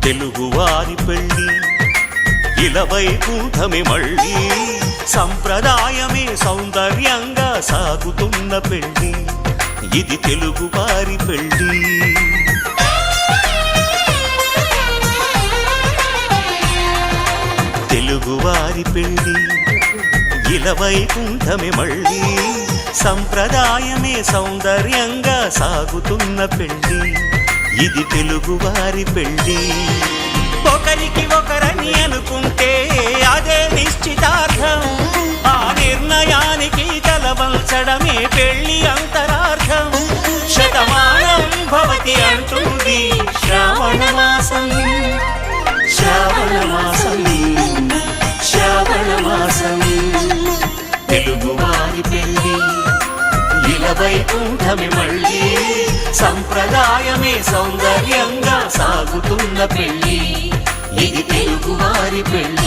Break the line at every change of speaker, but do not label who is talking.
తెలుగువారి పెళ్ళి ఇలవైకుంఠమే మళ్ళీ సంప్రదాయమే సౌందర్యంగా సాగుతున్న పెళ్ళి ఇది తెలుగువారి పెళ్ళి తెలుగువారి పెళ్ళి ఇలవైకుంఠమే మళ్ళీ సంప్రదాయమే సౌందర్యంగా సాగుతున్న పెళ్ళి ఇది తెలుగువారి పెళ్ళి ఒకరికి ఒకరని అనుకుంటే అదే నిశ్చితార్థం ఆ నిర్ణయానికి తలవంచడమే పెళ్ళి అంతరార్థం శతమానం భవతి అంటుంది శ్రావణ మాసం శ్రావణ మాసం శ్రావణ మాసం తెలుగువారి పెళ్ళి ఇలవైకుంఠమే మళ్ళీ సంప్రదాయమే సౌందర్యంగా సాగుతున్న పెళ్ళి ఇది తెలుగువారి పెళ్ళి